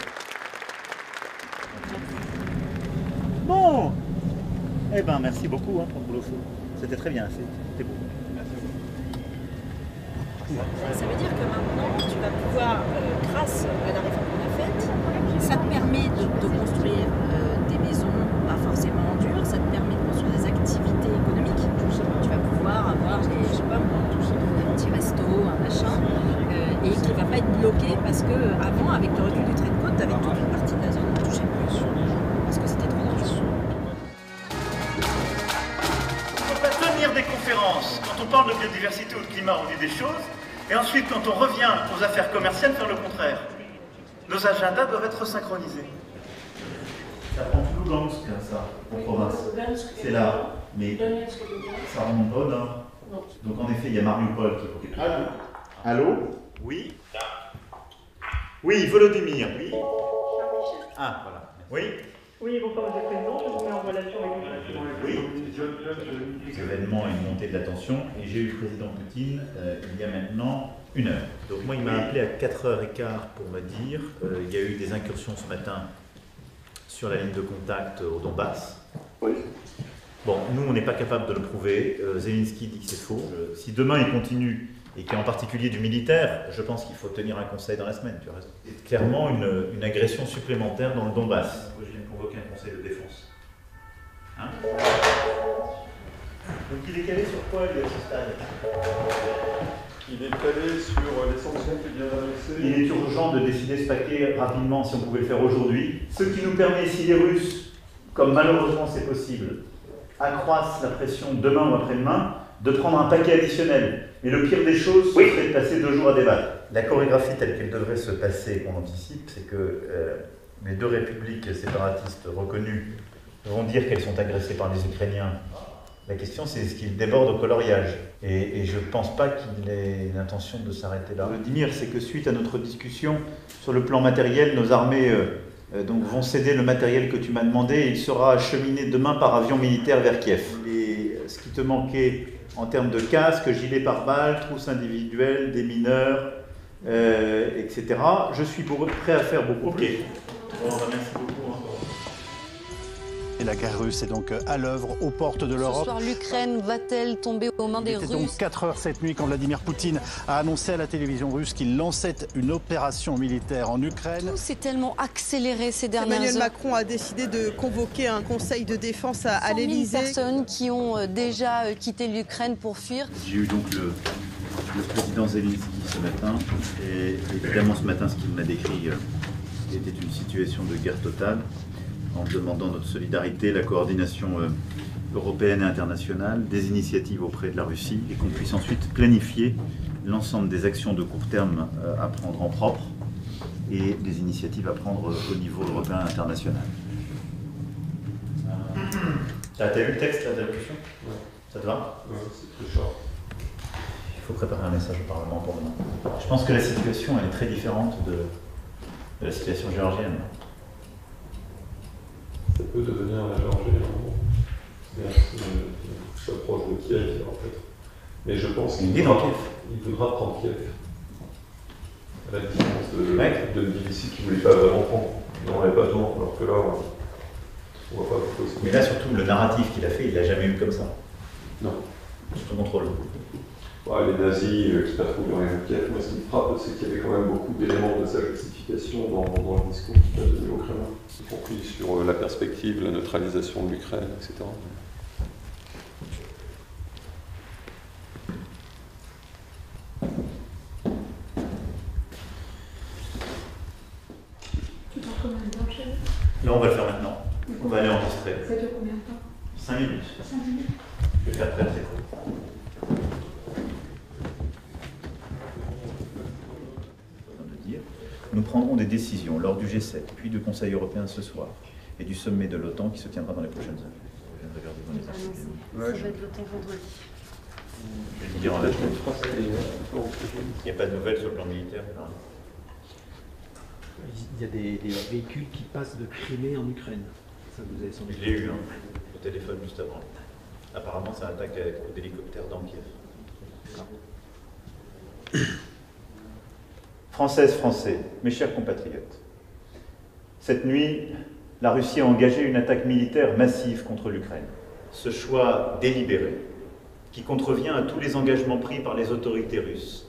Bon. Eh ben merci beaucoup pour le boulot. C'était très bien, c'était beau. Ça veut dire que maintenant, tu vas pouvoir, grâce à la réforme qu'on a faite, ça te permet de construire des maisons, pas forcément en dur, ça te permet de construire des activités économiques. Tu vas pouvoir avoir, je sais pas, un petit resto, un machin, et qui ne va pas être bloqué parce qu'avant, avec le recul du trait de côte, tu avais toute une partie de la zone qui ne touchait plus, parce que c'était trop dangereux. On ne peut pas tenir des conférences quand on parle de biodiversité ou de climat, on dit des choses. Et ensuite, quand on revient aux affaires commerciales, faire le contraire. Nos agendas doivent être synchronisés. Ça prend tout Lugansk, ça, en province. C'est là, mais ça remonte pas au nord. Donc en effet, il y a Mariupol qui est pour. Allô? Oui? Oui, Volodymyr, oui. Ah, voilà. Oui? Oui, bonsoir, Monsieur le Président, je vous mets en relation avec vous. Oui. L'événement est une montée de la tension et j'ai eu le président Poutine il y a maintenant 1 heure. Donc moi, il m'a appelé à 4h15 pour me dire il y a eu des incursions ce matin sur la ligne de contact au Donbass. Oui. Bon, nous, on n'est pas capable de le prouver. Zelensky dit que c'est faux. Si demain il continue, et qu'il y a en particulier du militaire, je pense qu'il faut tenir un conseil dans la semaine, tu as raison. C'est clairement une agression supplémentaire dans le Donbass. Je viens de convoquer un conseil de défense. Hein? Donc il est calé sur quoi, il est à ce stade? Il est calé sur les sanctions qu'il vient d'annoncer. Il est urgent de décider ce paquet rapidement, si on pouvait le faire aujourd'hui. Ce qui nous permet, si les Russes, comme malheureusement c'est possible, accroissent la pression demain ou après-demain, de prendre un paquet additionnel. Mais le pire des choses, ce serait de passer 2 jours à débattre. La chorégraphie telle qu'elle devrait se passer, qu'on anticipe, c'est que les 2 républiques séparatistes reconnues vont dire qu'elles sont agressées par les Ukrainiens. La question, c'est est-ce qu'il déborde au coloriage? Et je ne pense pas qu'il ait l'intention de s'arrêter là. Vladimir, c'est que suite à notre discussion sur le plan matériel, nos armées donc vont céder le matériel que tu m'as demandé et il sera acheminé demain par avion militaire vers Kiev. Et ce qui te manquait en termes de casques, gilets pare-balles, trousses individuelles, des mineurs, etc. Je suis prêt à faire beaucoup plus. Bon, merci beaucoup encore. La guerre russe est donc à l'œuvre aux portes de l'Europe. Ce soir, l'Ukraine va-t-elle tomber aux mains des Russes? Il était donc 4 heures cette nuit quand Vladimir Poutine a annoncé à la télévision russe qu'il lançait une opération militaire en Ukraine. Tout s'est tellement accéléré ces dernières heures. Emmanuel Macron a décidé de convoquer un conseil de défense à l'Élysée. 100 000 personnes qui ont déjà quitté l'Ukraine pour fuir. J'ai eu donc le président Zelensky ce matin, et évidemment ce matin ce qu'il m'a décrit était une situation de guerre totale, en demandant notre solidarité, la coordination européenne et internationale, des initiatives auprès de la Russie, et qu'on puisse ensuite planifier l'ensemble des actions de court terme à prendre en propre et des initiatives à prendre au niveau européen et international. T'as vu le texte là, de l'allocution? Ouais. Ça te va? Ouais, c'est très short. Il faut préparer un message au Parlement pour demain. Je pense que la situation elle est très différente de la situation géorgienne. Ça peut devenir la Géorgie, c'est s'approche de Kiev en fait. Mais je pense qu'il faudra prendre Kiev. À la différence de Tbilissi qui ne voulait pas vraiment prendre. Il n'en avait pas besoin, alors que là, on ne voit pas pourquoi. Mais là surtout le narratif qu'il a fait, il ne l'a jamais eu comme ça. Non. Sous contrôle. Ouais, les nazis qui patrouillent rien de Kiev, moi ce qui me frappe, c'est qu'il y avait quand même beaucoup d'éléments de sa justification dans le discours qu'il a donné au Kremlin, y compris sur la perspective, la neutralisation de l'Ukraine, etc. Tu prends combien de temps, chérie? Là on va le faire maintenant. On va aller enregistrer. Ça dure combien de temps? 5 minutes. 5 minutes. Je vais faire très très court. Nous prendrons des décisions lors du G7, puis du Conseil européen ce soir, et du sommet de l'OTAN qui se tiendra dans les prochaines heures. Je viens de regarder dans les archives. Ça va être l'OTAN vendredi. Je vais le dire en la Il n'y a pas de nouvelles sur le plan militaire. Il y a des véhicules qui passent de Crimée en Ukraine. Ça vous avez sans doute. Je l'ai eu au téléphone juste avant. Apparemment, c'est un attaque d'hélicoptère dans Kiev. Françaises, Français, mes chers compatriotes, cette nuit, la Russie a engagé une attaque militaire massive contre l'Ukraine. Ce choix délibéré, qui contrevient à tous les engagements pris par les autorités russes,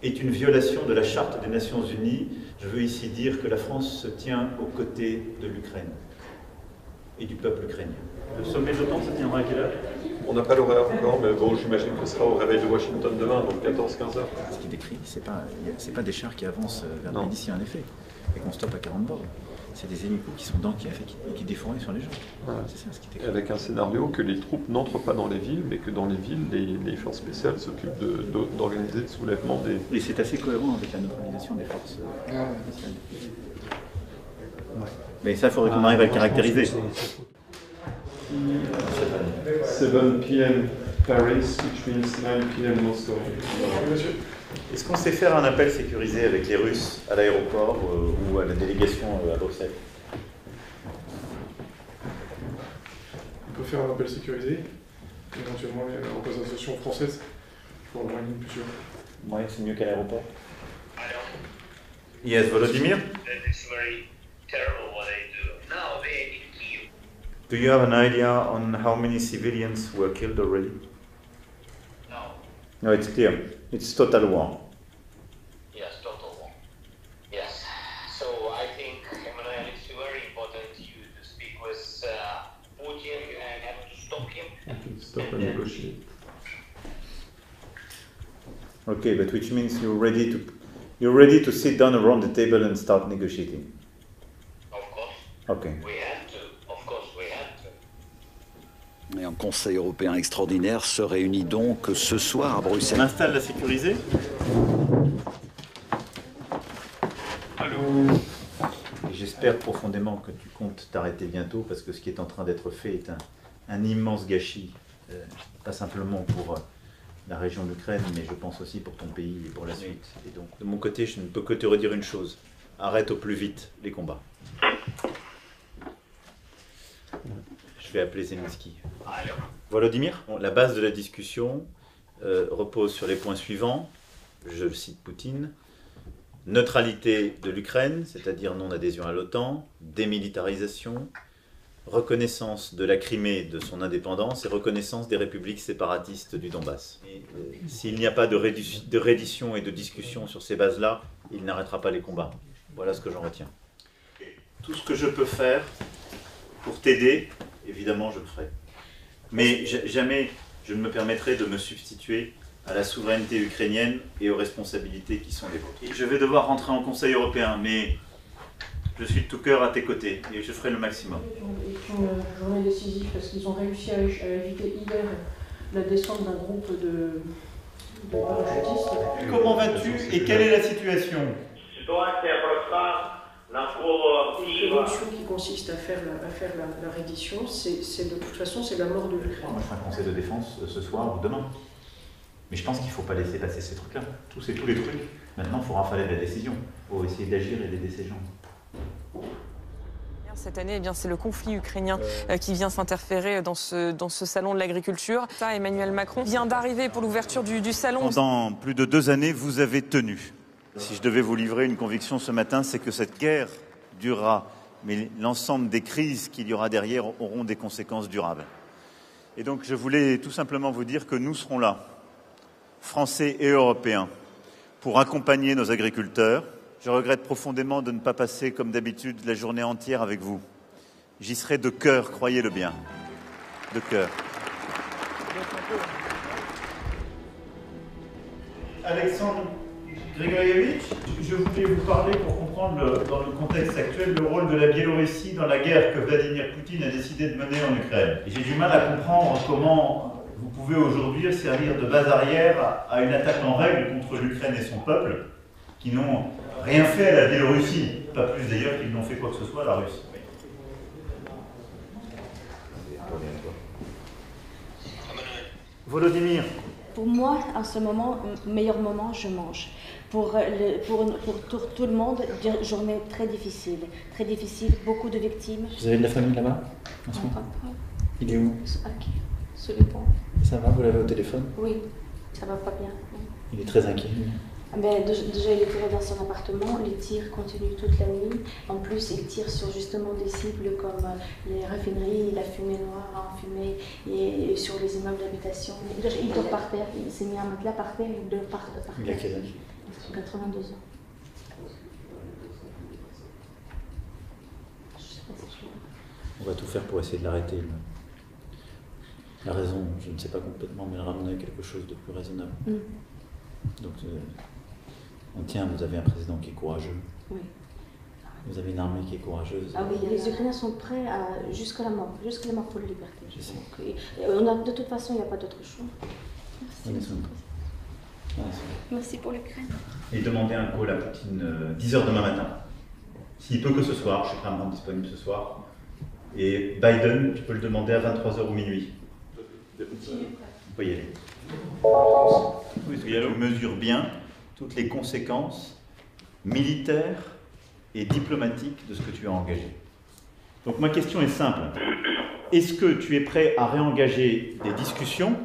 est une violation de la Charte des Nations Unies. Je veux ici dire que la France se tient aux côtés de l'Ukraine et du peuple ukrainien. Le sommet de l'OTAN se tiendra à quelle heure? On n'a pas l'horaire encore, mais bon, j'imagine que ce sera au réveil de Washington demain, donc 14-15 heures. Ce qu'il décrit, c'est pas des chars qui avancent vers Tbilissi en effet, et qu'on stoppe à 40 bornes. C'est des hélicos qui sont dans Kiev et qui défouraillent sur les gens. Voilà. C'est ça ce qui décrit. Avec un scénario que les troupes n'entrent pas dans les villes, mais que dans les villes, les forces spéciales s'occupent d'organiser le soulèvement des... Et c'est assez cohérent avec la neutralisation des forces spéciales. Ouais. Mais ça, il faudrait qu'on arrive à le caractériser. 7 p.m. Paris, which means 9 p.m. Moscow. Est-ce qu'on sait faire un appel sécurisé avec les Russes à l'aéroport ou à la délégation à Bruxelles? On peut faire un appel sécurisé, éventuellement les représentations françaises pour avoir une ligne plus sûre. Oui, c'est mieux qu'à l'aéroport. Yes, Volodymyr? Do you have an idea on how many civilians were killed already? No. No, it's clear. It's total war. Yes, total war. Yes. So I think, Emmanuel, it's very important you to speak with Putin and have to stop him. Stop and negotiate. Okay, but which means you're ready to sit down around the table and start negotiating. Of course. Okay. We have to. Of course, we have to. Et un Conseil européen extraordinaire se réunit donc ce soir à Bruxelles. On installe la sécurisée. Allô. Et j'espère profondément que tu comptes t'arrêter bientôt, parce que ce qui est en train d'être fait est un immense gâchis, pas simplement pour la région de l'Ukraine, mais je pense aussi pour ton pays et pour la suite. Et donc, de mon côté, je ne peux que te redire une chose. Arrête au plus vite les combats. Je vais appeler Zelensky. Volodymyr, la base de la discussion repose sur les points suivants. Je cite Poutine. Neutralité de l'Ukraine, c'est-à-dire non-adhésion à l'OTAN, démilitarisation, reconnaissance de la Crimée de son indépendance et reconnaissance des républiques séparatistes du Donbass. S'il n'y a pas de reddition et de discussion sur ces bases-là, il n'arrêtera pas les combats. Voilà ce que j'en retiens. Tout ce que je peux faire pour t'aider, évidemment, je le ferai. Mais jamais je ne me permettrai de me substituer à la souveraineté ukrainienne et aux responsabilités qui sont les vôtres. Je vais devoir rentrer en Conseil européen, mais je suis de tout cœur à tes côtés et je ferai le maximum. C'est une journée décisive parce qu'ils ont réussi à éviter hier la descente d'un groupe de parachutistes. Comment vas-tu et quelle est la situation? L'évolution qui consiste à faire la reddition, c'est de toute façon c'est la mort de l'Ukraine. Moi je ferai un conseil de défense ce soir ou demain. Mais je pense qu'il ne faut pas laisser passer ces trucs-là. Tous les trucs. Maintenant, il faut rafaler la décision. Il faut essayer d'agir et d'aider ces gens. Cette année, eh bien, c'est le conflit ukrainien qui vient s'interférer dans ce salon de l'agriculture. Ça, Emmanuel Macron vient d'arriver pour l'ouverture du salon. Pendant plus de 2 années, vous avez tenu. Si je devais vous livrer une conviction ce matin, c'est que cette guerre durera. Mais l'ensemble des crises qu'il y aura derrière auront des conséquences durables. Et donc, je voulais tout simplement vous dire que nous serons là, Français et Européens, pour accompagner nos agriculteurs. Je regrette profondément de ne pas passer, comme d'habitude, la journée entière avec vous. J'y serai de cœur, croyez-le bien. De cœur. Alexandre Grigorievitch, je voulais vous parler pour comprendre, dans le contexte actuel, le rôle de la Biélorussie dans la guerre que Vladimir Poutine a décidé de mener en Ukraine. Et j'ai du mal à comprendre comment vous pouvez aujourd'hui servir de base arrière à une attaque en règle contre l'Ukraine et son peuple, qui n'ont rien fait à la Biélorussie, pas plus d'ailleurs qu'ils n'ont fait quoi que ce soit à la Russie. Volodymyr. Pour moi, en ce moment, meilleur moment, je mange. Pour tout le monde, journée très difficile, beaucoup de victimes. Vous avez de la famille là-bas en ce moment? Il est où? Ok, sous les ponts. Ça va, vous l'avez au téléphone? Oui, ça va pas bien. Il est très inquiet. Ben, déjà, il est tiré dans son appartement, les tirs continuent toute la nuit. En plus, il tire sur justement des cibles comme les raffineries, la fumée noire, fumée, et sur les immeubles d'habitation. Il dort par terre, il s'est mis un matelas par terre, il dort par terre. Il a quel âge? 82 ans. On va tout faire pour essayer de l'arrêter. La raison, je ne sais pas complètement, mais le ramener à quelque chose de plus raisonnable. Donc, on tient, vous avez un président qui est courageux. Oui. Vous avez une armée qui est courageuse. Ah oui, les Ukrainiens sont prêts jusqu'à la mort pour la liberté. De toute façon, il n'y a pas d'autre choix. Merci. Merci pour l'Ukraine. Et demandez un call à Poutine 10h demain matin. S'il peut que ce soir, je suis prêt à me rendre disponible ce soir. Et Biden, tu peux le demander à 23h ou minuit. Vous pouvez y aller. Oui, tu mesures bien toutes les conséquences militaires et diplomatiques de ce que tu as engagé. Donc ma question est simple. Est-ce que tu es prêt à réengager des discussions,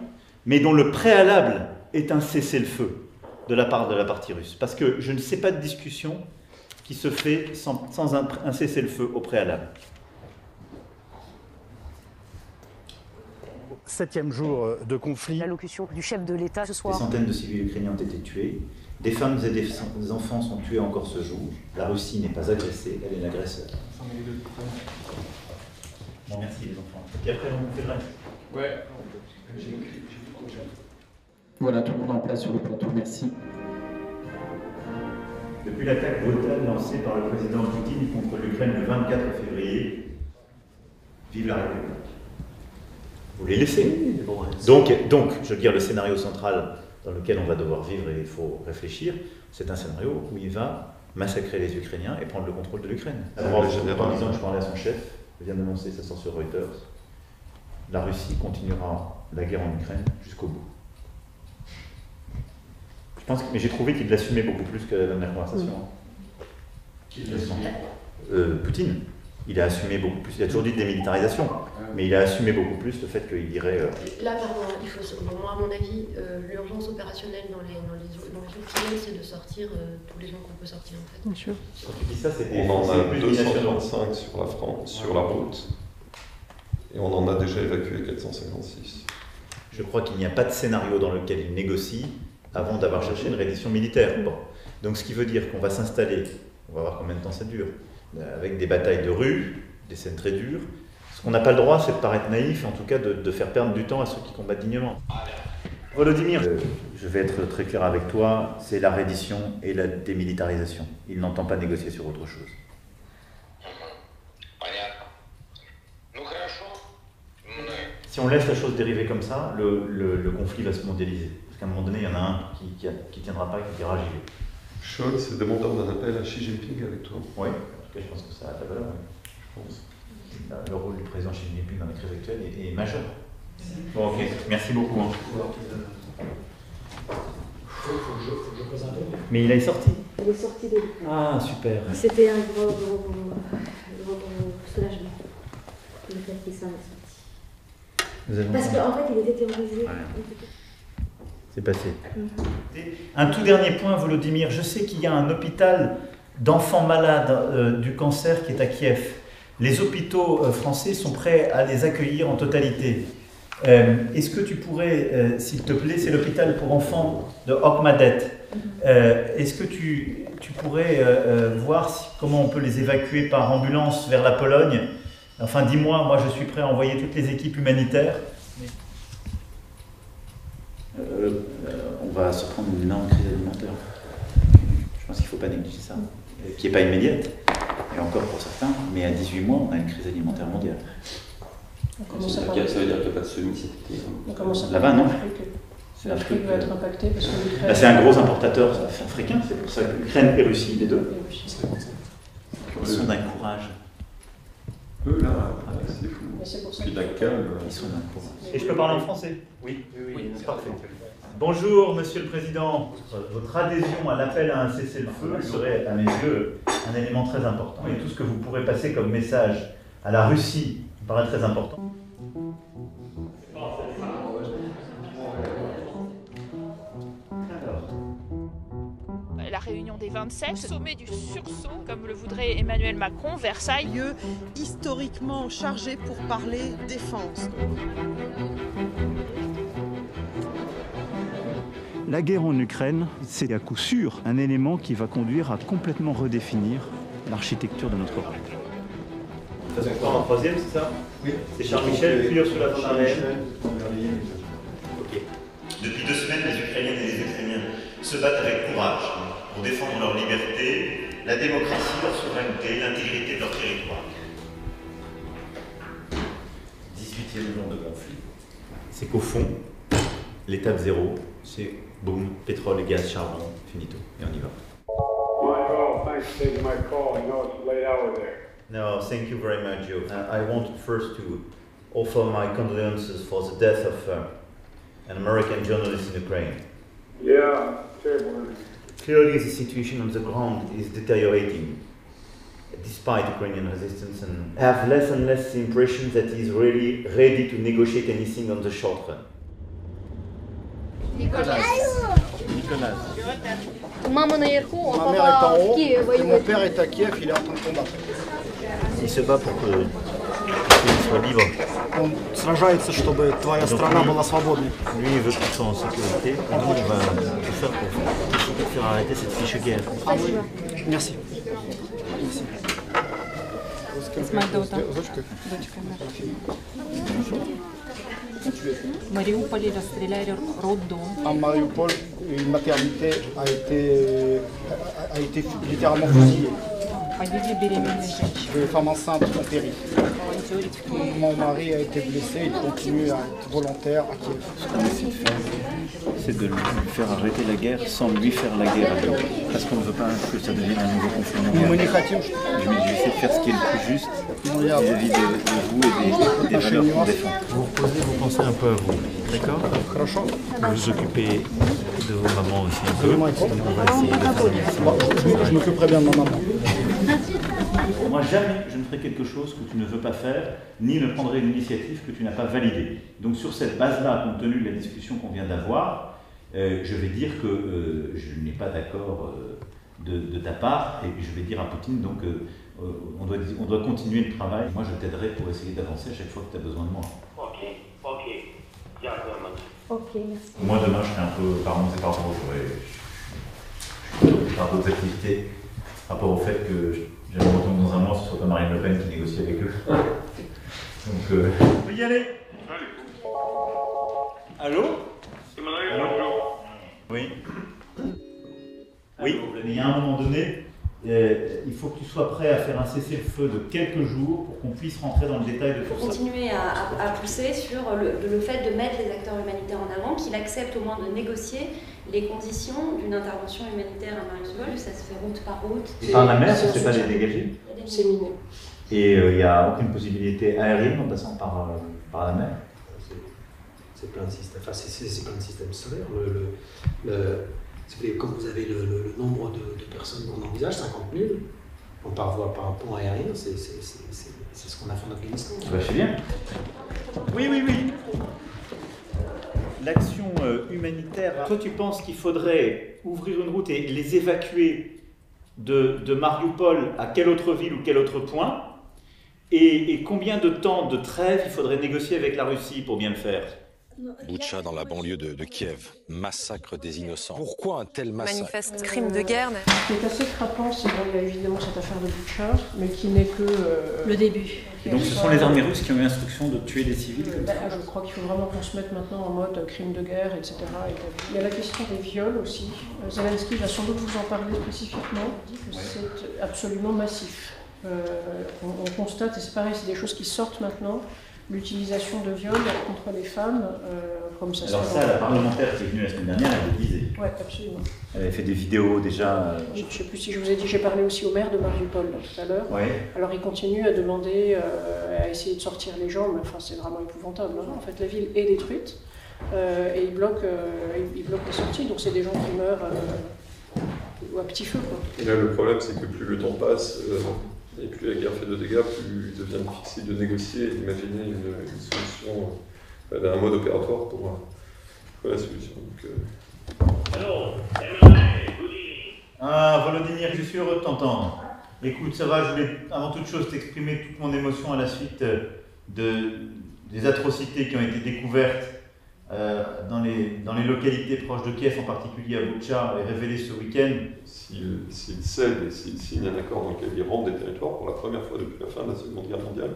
mais dont le préalable est un cessez-le-feu de la part de la partie russe? Parce que je ne sais pas de discussion qui se fait sans un cessez-le-feu au préalable. 7e jour de conflit. L'allocution du chef de l'État ce soir. Des centaines de civils ukrainiens ont été tués. Des femmes et des enfants sont tués encore ce jour. La Russie n'est pas agressée, elle est l'agresseur. Bon, merci les enfants. Et après, on fait le reste. Ouais. Voilà, tout le monde en place sur le plateau, merci. Depuis l'attaque brutale lancée par le président Poutine contre l'Ukraine le 24 février, vive la République. Vous les laissez. Donc, je veux dire, le scénario central dans lequel on va devoir vivre et il faut réfléchir, c'est un scénario où il va massacrer les Ukrainiens et prendre le contrôle de l'Ukraine. En disant que je parlais à son chef, je viens d'annoncer, ça sort sur Reuters, la Russie continuera la guerre en Ukraine jusqu'au bout. Je pense mais j'ai trouvé qu'il l'assumait beaucoup plus que la dernière conversation. Poutine. Il a assumé beaucoup plus, il a toujours dit démilitarisation, mais il a assumé beaucoup plus le fait qu'il dirait... Là, pardon, moi, à mon avis, l'urgence opérationnelle dans les Ukrainiens, c'est de sortir tous les gens qu'on peut sortir, en fait. Bien sûr. On en a 225 sur la route. Et on en a déjà évacué 456. Je crois qu'il n'y a pas de scénario dans lequel il négocie avant d'avoir cherché une reddition militaire. Bon. Donc ce qui veut dire qu'on va s'installer, on va voir combien de temps ça dure, avec des batailles de rue, des scènes très dures. Ce qu'on n'a pas le droit, c'est de paraître naïf, en tout cas de faire perdre du temps à ceux qui combattent dignement. Volodymyr, je vais être très clair avec toi, c'est la reddition et la démilitarisation. Il n'entend pas négocier sur autre chose. Si on laisse la chose dériver comme ça, le conflit va se mondialiser. Parce qu'à un moment donné, il y en a un qui tiendra pas et qui dira j'y vais. Scholz est demandeur d'un appel à Xi Jinping avec toi. Oui, en tout cas, je pense que ça a de la valeur. Oui. Je pense. Le rôle du président Xi Jinping dans la crise actuelle est majeur. Bon, ok, merci beaucoup. Hein. Faut que je pose un peu. Mais il est sorti. Il est sorti de l'Ukraine. Ah, super. C'était un gros soulagement, le fait qu'il s'en est sorti. Parce qu'en fait, il était terrorisé. Ouais. C'est passé. Un tout dernier point, Volodymyr. Je sais qu'il y a un hôpital d'enfants malades du cancer qui est à Kiev. Les hôpitaux français sont prêts à les accueillir en totalité. Est-ce que tu pourrais, s'il te plaît, c'est l'hôpital pour enfants de Okmadet. Est-ce que tu pourrais voir comment on peut les évacuer par ambulance vers la Pologne? Enfin, dis-moi, moi je suis prêt à envoyer toutes les équipes humanitaires. On va se prendre une énorme crise alimentaire. Je pense qu'il ne faut pas négliger ça, qui n'est pas immédiate, et encore pour certains, mais à 18 mois, on a une crise alimentaire mondiale. Ça veut dire qu'il n'y a pas de semi-sécurité. Là-bas, non. L'Afrique va être impactée parce que l'Ukraine... Là, c'est un gros importateur africain, c'est pour ça que l'Ukraine et Russie, les deux. Ils sont d'un courage. Eux, là, c'est fou. Puis la calme. Ils sont d'un courage. Et je peux parler en français? Oui, c'est parfait. Bonjour, Monsieur le Président. Votre adhésion à l'appel à un cessez-le-feu serait, à mes yeux, un élément très important. Et tout ce que vous pourrez passer comme message à la Russie me paraît très important. La réunion des 27, sommet du sursaut, comme le voudrait Emmanuel Macron, Versailles. Lieu historiquement chargé pour parler défense. La guerre en Ukraine, c'est à coup sûr un élément qui va conduire à complètement redéfinir l'architecture de notre Europe. Ça c'est encore en troisième, c'est ça? Oui. C'est Charles Michel, puis Ursula von der Leyen. Ok. Depuis 2 semaines, les Ukrainiennes et les Ukrainiens se battent avec courage pour défendre leur liberté, la démocratie, leur souveraineté, l'intégrité de leur territoire. 18e jour de conflit. C'est qu'au fond, l'étape 0, c'est boum, pétrole et gaz, charbon, finito, et on y va. Thanks for taking my call. I know it's late hour there. No, thank you very much, Joe. I want first to offer my condolences for the death of an American journalist in Ukraine. Yeah, terrible. Clearly, the situation on the ground is deteriorating, despite Ukrainian resistance, and I have less and less the impression that he is really ready to negotiate anything on the short run. Nicolas. Maman наверху, он Ma mère est en haut, Киеве et mon воюет. père est à Kiev, il est en train de combattre. Il se bat pour qu'il soit libre. Он сражается, чтобы твоя страна была свободной. Lui, il veut qu'il soit en sécurité, et nous, on va tout faire pour faire arrêter cette fichue guerre. Спасибо. Merci. В Мариуполе расстреляли роддом. À Mariupol, une maternité a été littéralement fusillée. Погибли беременные женщины. Les femmes enceintes ont péri. Mon mari a été blessé, il continue à être volontaire à Kiev. Ce qu'on essaie de faire, c'est de lui faire arrêter la guerre sans lui faire la guerre à lui. Parce qu'on ne veut pas que ça devienne un nouveau conflit mondial. Je vais essayer de faire ce qui est le plus juste vis-à-vis de vous et des valeurs qu'on défend. Vous reposez, vous pensez un peu à vous, d'accord? Vous vous occupez de vos mamans aussi un peu. On va essayer de faire. Je m'occuperai bien de ma maman. Moi, jamais je ne ferai quelque chose que tu ne veux pas faire, ni ne prendrai une initiative que tu n'as pas validée. Donc sur cette base-là, compte tenu de la discussion qu'on vient d'avoir, je vais dire que je n'ai pas d'accord de ta part, et je vais dire à Poutine donc on doit continuer le travail. Moi, je t'aiderai pour essayer d'avancer à chaque fois que tu as besoin de moi. Ok. Ok, merci. Moi, demain, je serai un peu, par ses parents, j'aurai un peu d'autres activités par rapport au fait que j'aimerais retourner dans un mois, ce soit pas Marine Le Pen qui négocie avec eux. Donc, on peut y aller. Allô? Emmanuel, bonjour. Oui. Oui, mais il y a un moment donné, il faut que tu sois prêt à faire un cessez-le-feu de quelques jours pour qu'on puisse rentrer dans le détail de tout ça. Il faut continuer à pousser sur le fait de mettre les acteurs humanitaires en avant, qu'il accepte au moins de négocier les conditions d'une intervention humanitaire à Mariupol. Ça se fait route par route. Et par la mer, ça ne se fait pas les dégager? C'est miné. Et il n'y a aucune possibilité aérienne en passant par la mer? C'est plein de systèmes, enfin c'est plein de systèmes solaires. Comme vous avez le nombre de personnes qu'on envisage, 50 000, on parvoie par un pont aérien, c'est ce qu'on a fait en Afghanistan. Bah, c'est bien. Oui. L'action humanitaire, toi tu penses qu'il faudrait ouvrir une route et les évacuer de Mariupol à quelle autre ville ou quel autre point? Et combien de temps de trêve il faudrait négocier avec la Russie pour bien le faire? Boutcha dans la banlieue de Kiev, massacre des innocents. Pourquoi un tel massacre? Manifeste crime de guerre. Ce qui est assez frappant, c'est qu'il y a évidemment cette affaire de Boutcha, mais qui n'est que le début. Et donc ce sont les armées russes qui ont eu instruction de tuer des civils comme ça? Je crois qu'il faut vraiment qu'on se mette maintenant en mode crime de guerre, etc. Il y a la question des viols aussi. Zelensky va sans doute vous en parler spécifiquement. Il dit que c'est absolument massif. On constate, et c'est pareil, c'est des choses qui sortent maintenant, l'utilisation de viols contre les femmes, comme ça se fait. Alors ça, la parlementaire qui est venue la semaine dernière, elle le disait. Oui, absolument. Elle avait fait des vidéos déjà. Je ne sais plus si je vous ai dit, j'ai parlé aussi au maire de Mariupol tout à l'heure. Ouais. Alors il continue à demander, à essayer de sortir les gens, mais enfin c'est vraiment épouvantable. Hein. En fait, la ville est détruite et il bloque les sorties, donc c'est des gens qui meurent à petit feu, quoi. Et là, le problème, c'est que plus le temps passe, et plus la guerre fait de dégâts, plus il devient difficile de négocier et d'imaginer une solution, un mode opératoire pour la solution. Ah, Volodymyr, je suis heureux de t'entendre. Écoute, ça va, je voulais avant toute chose t'exprimer toute mon émotion à la suite des atrocités qui ont été découvertes dans les localités proches de Kiev, en particulier à Boutcha, et révélées ce week-end. S'il cède et s'il signe un accord dans lequel il rend des territoires, pour la première fois depuis la fin de la Seconde Guerre mondiale,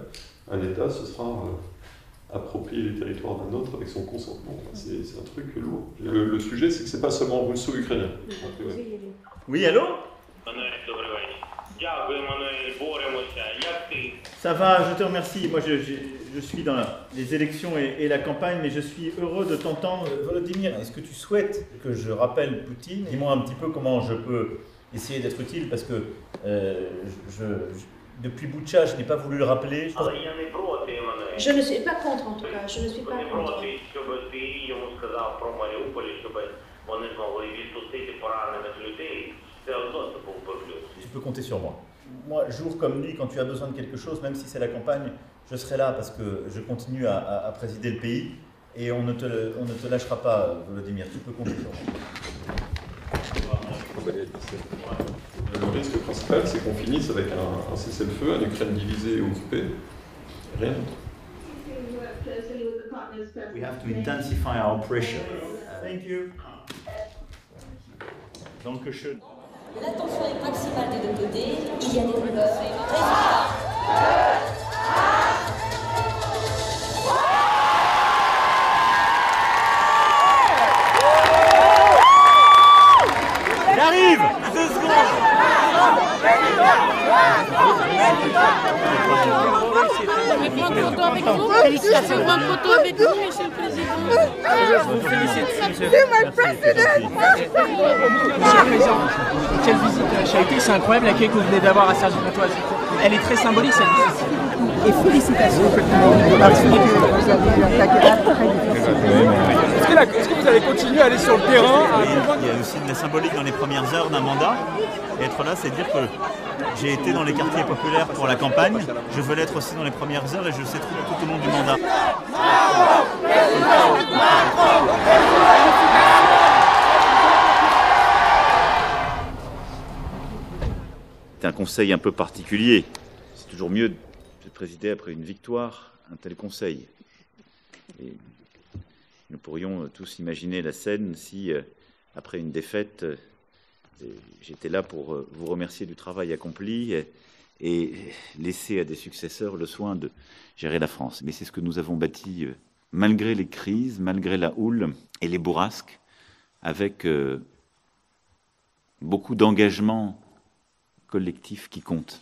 un État se sera approprié les territoires d'un autre avec son consentement. C'est un truc lourd. Le sujet, c'est que c'est pas seulement russo-ukrainien. Oui, allô? Ça va, je te remercie. Moi, je suis dans les élections et la campagne, mais je suis heureux de t'entendre. Volodymyr, est-ce que tu souhaites que je rappelle Poutine? Dis-moi un petit peu comment je peux essayer d'être utile, parce que depuis Boutcha, je n'ai pas voulu le rappeler. Je ne suis pas contre, en tout cas. Je ne suis pas contre. Tu peux compter sur moi. Moi, jour comme nuit, quand tu as besoin de quelque chose, même si c'est la campagne, je serai là parce que je continue à présider le pays et on ne te lâchera pas, Volodymyr. Tu peux compter sur moi. Le risque principal, c'est qu'on finisse avec un cessez-le-feu, une Ukraine divisée et occupée. Rien d'autre. We have to intensify our pressure. Thank you. Dankeschön. La tension est maximale des deux côtés. Il y a des rumeurs. Résultat. J'arrive! 2 secondes! Prendre une photo avec vous. Félicitations. Prendre une photo avec vous, monsieur le président. Je vous félicite, monsieur. Monsieur le président, quelle visite a été, c'est incroyable l'accueil que vous venez d'avoir à Cergy-Pontoise. Elle est très symbolique, cette visite. Et félicitations parce que vous avez un background très difficile. Est-ce que vous allez continuer à aller sur le terrain? Il y a aussi de la symbolique dans les premières heures d'un mandat. Et être là, c'est dire que j'ai été dans les quartiers populaires pour la campagne. Je veux l'être aussi dans les premières heures et je le sais tout au long du mandat. C'est un conseil un peu particulier. C'est toujours mieux de présider après une victoire un tel conseil. Et nous pourrions tous imaginer la scène si, après une défaite, j'étais là pour vous remercier du travail accompli et laisser à des successeurs le soin de gérer la France. Mais c'est ce que nous avons bâti malgré les crises, malgré la houle et les bourrasques, avec beaucoup d'engagement collectif qui compte.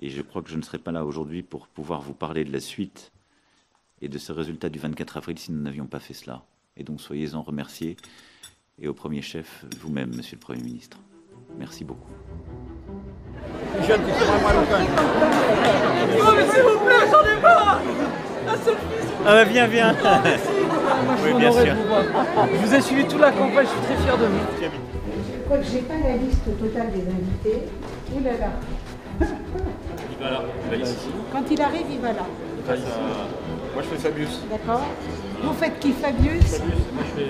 Et je crois que je ne serais pas là aujourd'hui pour pouvoir vous parler de la suite et de ce résultat du 24 avril si nous n'avions pas fait cela. Et donc soyez-en remerciés, et au premier chef, vous-même, Monsieur le Premier ministre. Merci beaucoup. Oh, mais s'il vous plaît, j'en ai marre. Ah bah viens. Oui, bien sûr. Je vous ai suivi toute la campagne, je suis très fier de vous. Je crois que j'ai pas la liste totale des invités. Ouh là là. Il va là, ici. Quand il arrive, il va là. Moi je fais Fabius. D'accord. Vous faites qui, Fabius? Moi je fais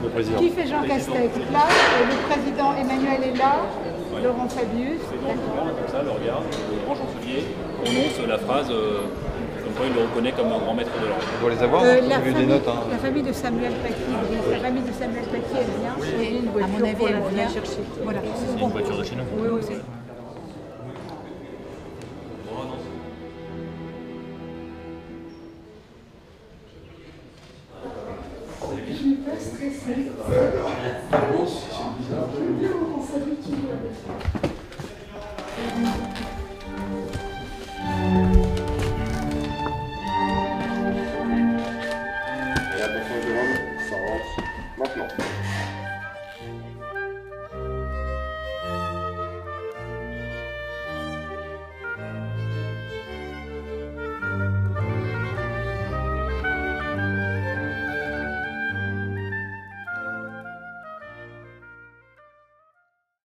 le président. Qui fait Jean Castex? Là, le président Emmanuel est là. Ouais. Laurent Fabius. Comme ça, le regard, le grand chancelier prononce la phrase comme quoi il le reconnaît comme un grand maître de l'ordre. On doit les avoir, la famille, notes, hein. La famille de Samuel Paty. La famille de Samuel Paty, elle vient. Oui, une voiture, à mon avis, elle vient chercher. Voilà. C'est une voiture de chez nous. Oui, c'est. Je ne suis pas stressée. On s'habitue.